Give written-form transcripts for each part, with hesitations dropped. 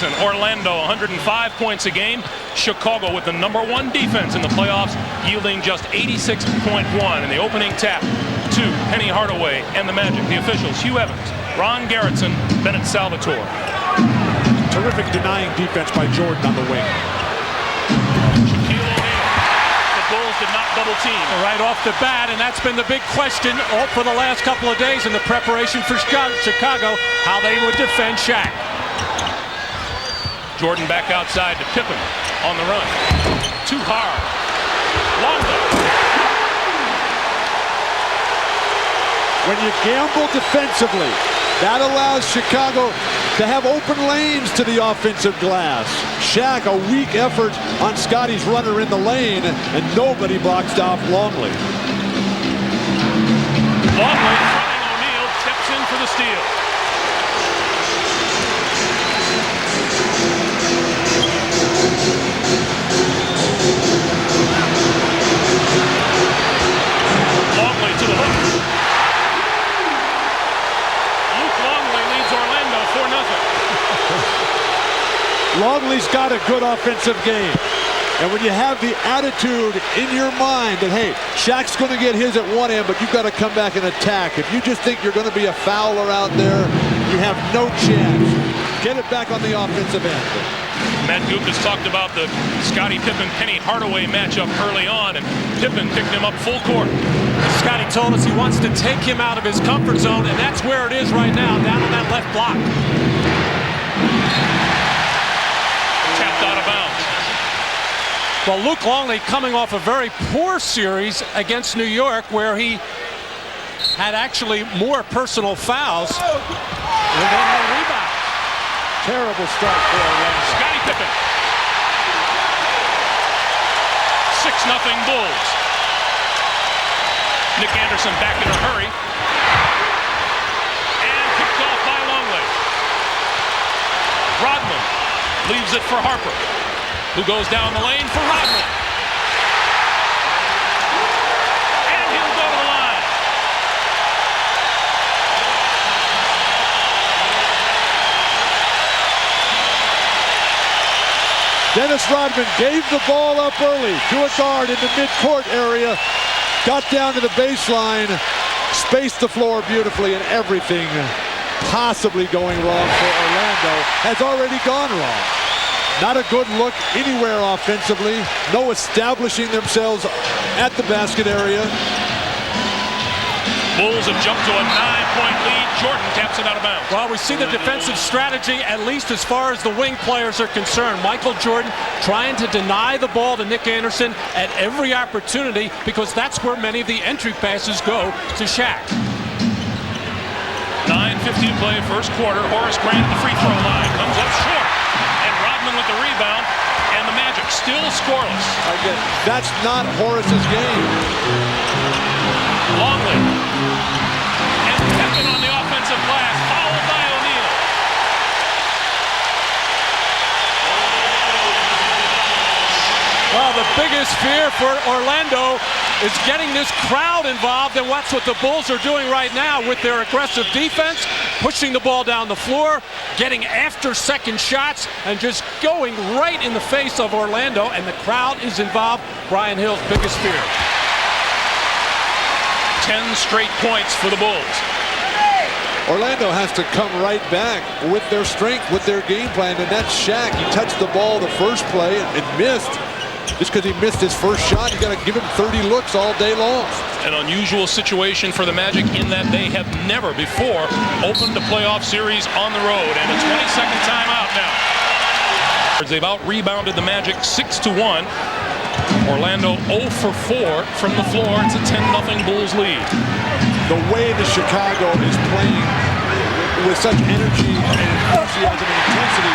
Orlando 105 points a game. Chicago with the #1 defense in the playoffs, yielding just 86.1 in the opening tap to Penny Hardaway and the Magic. The officials: Hugh Evans, Ron Garretson, Bennett Salvatore. Terrific denying defense by Jordan on the wing. Shaquille O'Neal. The Bulls did not double team right off the bat, and that's been the big question all for the last couple of days in the preparation for Chicago, how they would defend Shaq. Jordan back outside to Pippen on the run. Too hard. Longo. When you gamble defensively, that allows Chicago to have open lanes to the offensive glass. Shaq, a weak effort on Scotty's runner in the lane, and nobody boxed off Longley. Longley fronting O'Neal, steps in for the steal. Longley to the hook. Luke Longley leads Orlando 4-0. Longley's got a good offensive game. And when you have the attitude in your mind that, hey, Shaq's going to get his at one end, but you've got to come back and attack. If you just think you're going to be a fouler out there, you have no chance. Get it back on the offensive end. Matt Guokas talked about the Scottie Pippen-Penny Hardaway matchup early on, and Pippen picked him up full court. Scotty told us he wants to take him out of his comfort zone, and that's where it is right now, down on that left block. Tapped out of bounds. Well, Luke Longley coming off a very poor series against New York, where he had actually more personal fouls and then more rebounds. Terrible start for Orlando. Scottie Pippen. 6-0 Bulls. Nick Anderson back in a hurry. And picked off by Longley. Rodman leaves it for Harper, who goes down the lane for Rodman. And he'll go to the line. Dennis Rodman gave the ball up early to a guard in the midcourt area, got down to the baseline, spaced the floor beautifully, and everything possibly going wrong for Orlando has already gone wrong. Not a good look anywhere offensively. No establishing themselves at the basket area. Bulls have jumped to a 9-point lead. Jordan taps it out of bounds. Well, we see the defensive strategy, at least as far as the wing players are concerned. Michael Jordan trying to deny the ball to Nick Anderson at every opportunity, because that's where many of the entry passes go to Shaq. 9:50 to play, first quarter. Horace Grant at the free throw line. Comes up short. And Rodman with the rebound. And the Magic still scoreless. Again, that's not Horace's game. Longley. And Pippen on the offensive glass. Fouled by O'Neal. Well, the biggest fear for Orlando is getting this crowd involved, and that's what the Bulls are doing right now with their aggressive defense, pushing the ball down the floor, getting after second shots, and just going right in the face of Orlando, and the crowd is involved. Brian Hill's biggest fear. 10 straight points for the Bulls. Orlando has to come right back with their strength, with their game plan, and that's Shaq. He touched the ball the first play and missed. Just because he missed his first shot, you got to give him 30 looks all day long. An unusual situation for the Magic in that they have never before opened a playoff series on the road, and a 20-second timeout now. They've out-rebounded the Magic 6-1. Orlando 0 for 4 from the floor. It's a 10-0 Bulls lead. The way that Chicago is playing with such energy and enthusiasm and intensity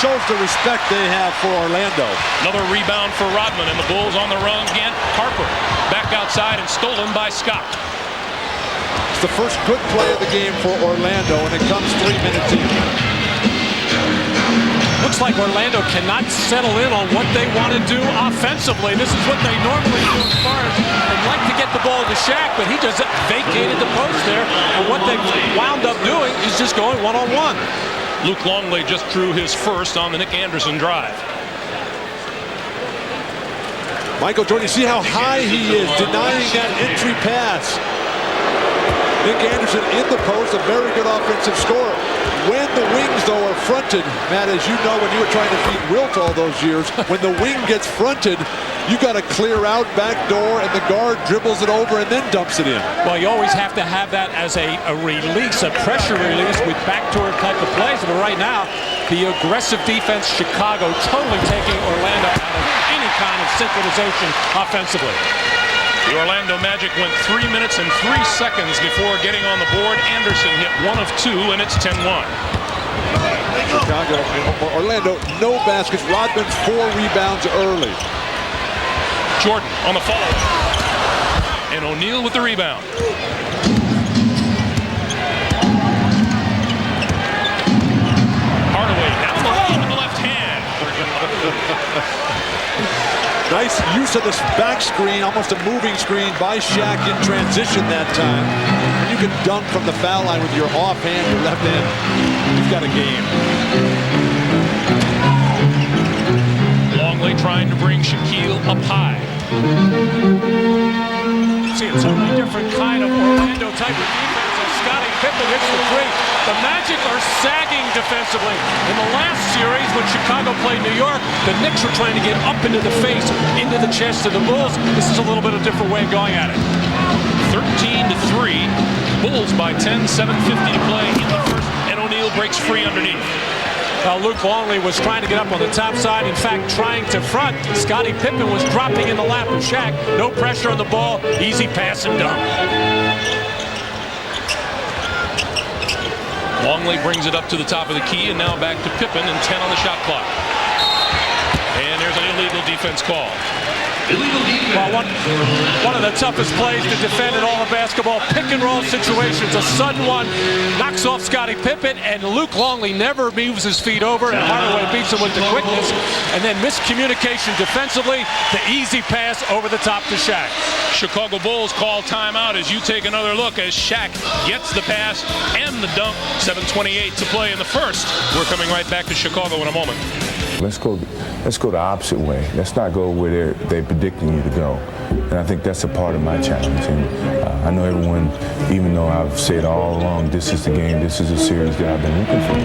shows the respect they have for Orlando. Another rebound for Rodman, and the Bulls on the run again. Harper back outside and stolen by Scott. It's the first good play of the game for Orlando, and it comes 3 minutes in. Looks like Orlando cannot settle in on what they want to do offensively. This is what they normally do as far as they'd like to get the ball to Shaq, but he just vacated the post there. And what they wound up doing is just going one-on-one. Luke Longley just drew his first on the Nick Anderson drive. Michael Jordan, you see how high he is, denying that entry pass. Nick Anderson in the post, a very good offensive scorer. When the wings, though, are fronted, Matt, as you know, when you were trying to beat Wilt all those years, when the wing gets fronted, you got to clear out back door, and the guard dribbles it over and then dumps it in. Well, you always have to have that as a release, a pressure release with backdoor type of plays. But right now, the aggressive defense, Chicago, totally taking Orlando out of any kind of synchronization offensively. The Orlando Magic went 3 minutes and 3 seconds before getting on the board. Anderson hit 1 of 2, and it's 10-1. Chicago, Orlando, no baskets. Rodman 4 rebounds early. Jordan on the follow. And O'Neal with the rebound. Hardaway down the lane with the left hand. Nice use of this back screen, almost a moving screen by Shaq in transition that time. And you can dunk from the foul line with your offhand, your left hand. You've got a game. Longley trying to bring Shaquille up high. See, it's a totally different kind of Orlando type of defense as Scottie Pippen hits the three. The Magic are sagging defensively. In the last series, when Chicago played New York, the Knicks were trying to get up into the face, into the chest of the Bulls. This is a little bit of a different way of going at it. 13-3. Bulls by 10, 7:50 to play in the first, and O'Neal breaks free underneath. Luke Longley was trying to get up on the top side. In fact, trying to front. Scottie Pippen was dropping in the lap of Shaq. No pressure on the ball. Easy pass and dunk. Longley brings it up to the top of the key, and now back to Pippen, and 10 on the shot clock. And there's an illegal defense call. Well, one of the toughest plays to defend in all of basketball. Pick and roll situations. A sudden one knocks off Scottie Pippen, and Luke Longley never moves his feet over, and Hardaway beats him with the quickness. And then miscommunication defensively. The easy pass over the top to Shaq. Chicago Bulls call timeout as you take another look as Shaq gets the pass and the dunk. 7:28 to play in the first. We're coming right back to Chicago in a moment. Let's go the opposite way. Let's not go where they're predicting you to go. And I think that's a part of my challenge. And I know everyone, even though I've said all along, this is the game, this is a series that I've been looking for.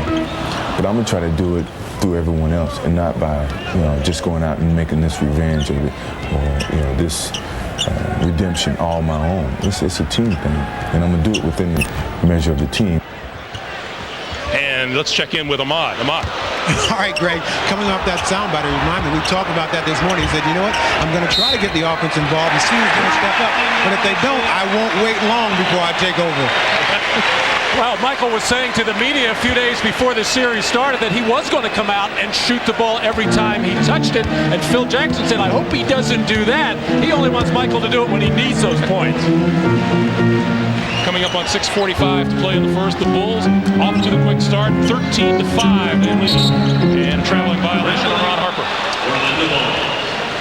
But I'm going to try to do it through everyone else and not by, just going out and making this revenge or this redemption all my own. It's a team thing, and I'm going to do it within the measure of the team. And let's check in with Ahmad. Ahmad. All right, Greg, coming off that soundbite, it reminded me, we talked about that this morning. He said, you know what, I'm going to try to get the offense involved and see who's going to step up. But if they don't, I won't wait long before I take over. Well, Michael was saying to the media a few days before the series started that he was going to come out and shoot the ball every time he touched it. And Phil Jackson said, I hope he doesn't do that. He only wants Michael to do it when he needs those points. Coming up on 6:45 to play in the first, the Bulls off to the quick start, 13-5 in lead, and a traveling violation on Ron Harper.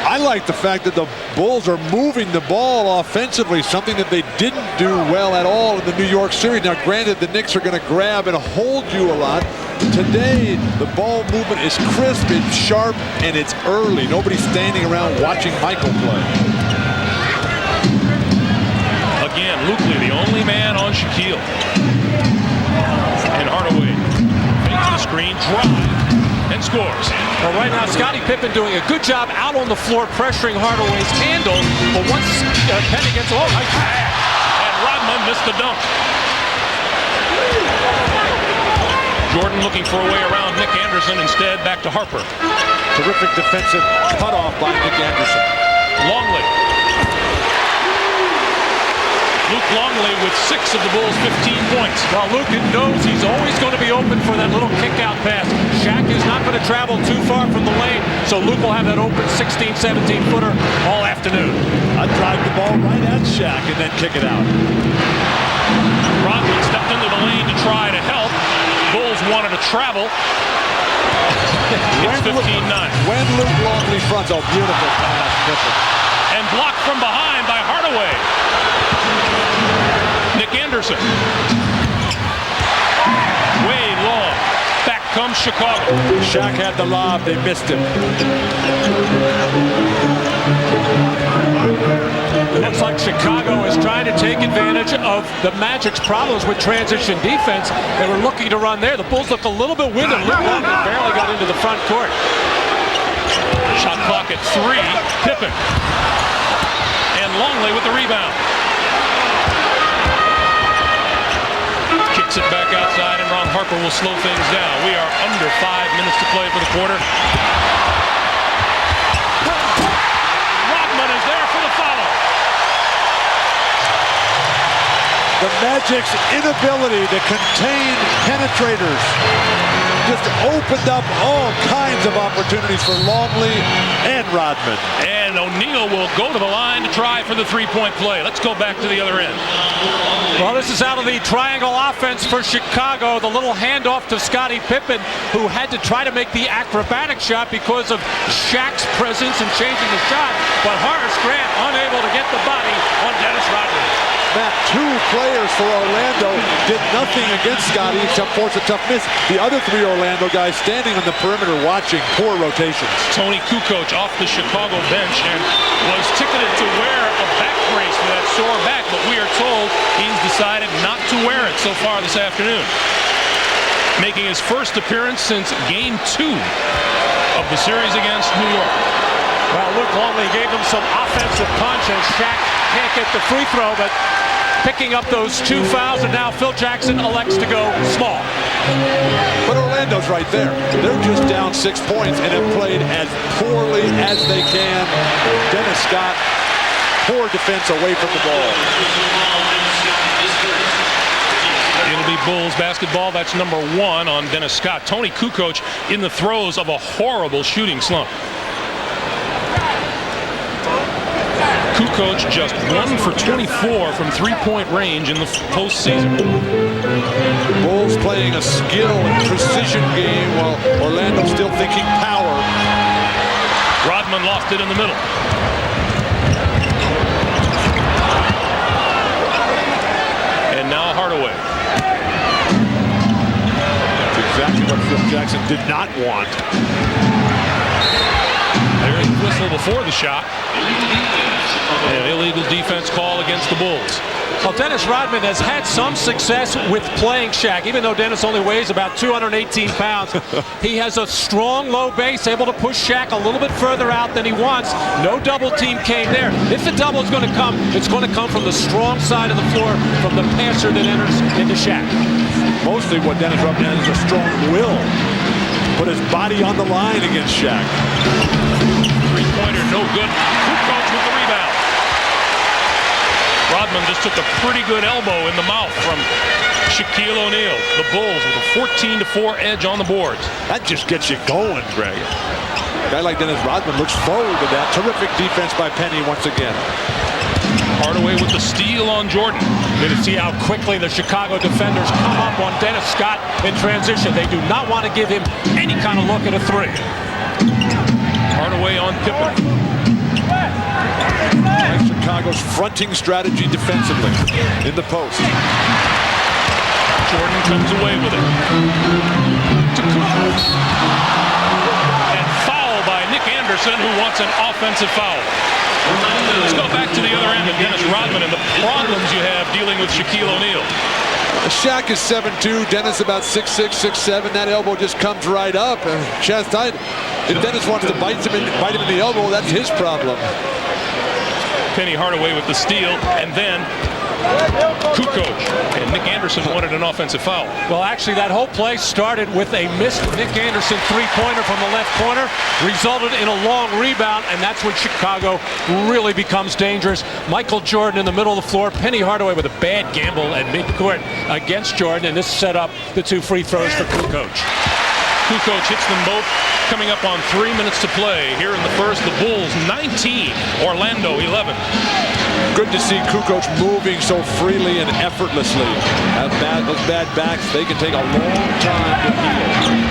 I like the fact that the Bulls are moving the ball offensively, something that they didn't do well at all in the New York series. Now, granted, the Knicks are going to grab and hold you a lot. Today, the ball movement is crisp, it's sharp, and it's early. Nobody's standing around watching Michael play. Again, Lukley, the only man on Shaquille. And Hardaway fakes the screen, drive, and scores. Well, right now, Scottie Pippen doing a good job out on the floor, pressuring Hardaway's handle. But once Penny gets nice pass. And Rodman missed the dunk. Jordan looking for a way around Nick Anderson. Instead, back to Harper. Terrific defensive cutoff by Nick Anderson. Longley. Luke Longley with 6 of the Bulls' 15 points. Well, Luke knows he's always going to be open for that little kick-out pass. Shaq is not going to travel too far from the lane, so Luke will have that open 16, 17-footer all afternoon. I'd drive the ball right at Shaq and then kick it out. Rodman stepped into the lane to try to help. Bulls wanted to travel. It's 15-9. When Luke Longley fronts, oh, beautiful pass. And blocked from behind by Hardaway. Nick Anderson. Way long. Back comes Chicago. Shaq had the lob. They missed him. Looks like Chicago is trying to take advantage of the Magic's problems with transition defense. They were looking to run there. The Bulls look a little bit winded. Luke Longley barely got into the front court. Shot clock at 3. Pippen. And Longley with the rebound. Kicks it back outside, and Ron Harper will slow things down. We are under 5 minutes to play for the quarter. Rodman is there for the follow. The Magic's inability to contain penetrators just opened up all kinds of opportunities for Longley and Rodman. And O'Neal will go to the line to try for the three-point play. Let's go back to the other end. Well, this is out of the triangle offense for Chicago. The little handoff to Scottie Pippen, who had to try to make the acrobatic shot because of Shaq's presence and changing the shot. But Horace Grant unable to get the body on Dennis Rodman. Matt, 2 players for Orlando did nothing against Scottie except force a tough miss. The other 3 Orlando guys standing on the perimeter watching. Poor rotations. Tony Kukoc off the Chicago bench and was ticketed to wear a back brace for that sore back, but we are told he's decided not to wear it so far this afternoon. Making his first appearance since Game 2 of the series against New York. Well, Luke Longley gave them some offensive punch, and Shaq can't get the free throw, but picking up those 2 fouls, and now Phil Jackson elects to go small. But Orlando's right there. They're just down 6 points and have played as poorly as they can. Dennis Scott, poor defense away from the ball. It'll be Bulls basketball. That's number 1 on Dennis Scott. Tony Kukoc in the throes of a horrible shooting slump. Kukoc just 1 for 24 from three-point range in the postseason. Bulls playing a skill and precision game while Orlando still thinking power. Rodman lost it in the middle. And now Hardaway. That's exactly what Phil Jackson did not want. There's the whistle before the shot. An illegal defense call against the Bulls. Well, Dennis Rodman has had some success with playing Shaq. Even though Dennis only weighs about 218 pounds, he has a strong low base, able to push Shaq a little bit further out than he wants. No double team came there. If the double is going to come, it's going to come from the strong side of the floor, from the passer that enters into Shaq. Mostly what Dennis Rodman has is a strong will. Put his body on the line against Shaq. Three-pointer, no good. Kukoc with the rebound. Rodman just took a pretty good elbow in the mouth from Shaquille O'Neal. The Bulls with a 14-4 edge on the boards. That just gets you going, Greg. A guy like Dennis Rodman looks forward to that. Terrific defense by Penny once again. Hardaway with the steal on Jordan. Good to see how quickly the Chicago defenders come up on Dennis Scott in transition. They do not want to give him any kind of look at a 3. Hardaway on Pippen. Like Chicago's fronting strategy defensively in the post. Jordan comes away with it. To Kukoc. And foul by Nick Anderson, who wants an offensive foul. Let's go back to the other end of Dennis Rodman and the problems you have dealing with Shaquille O'Neal. Shaq is 7'2", Dennis about 6'6", 6'7". That elbow just comes right up. Chest tight. If Dennis wants to bite him in the elbow, that's his problem. Penny Hardaway with the steal, and then Kukoc. And Nick Anderson wanted an offensive foul. Well, actually, that whole play started with a missed Nick Anderson three-pointer from the left corner, resulted in a long rebound, and that's when Chicago really becomes dangerous. Michael Jordan in the middle of the floor, Penny Hardaway with a bad gamble at midcourt against Jordan, and this set up the 2 free throws for Kukoc. Kukoc hits them both, coming up on 3 minutes to play. Here in the first, the Bulls 19, Orlando 11. Good to see Kukoc moving so freely and effortlessly. Those bad backs, they can take a long time to heal.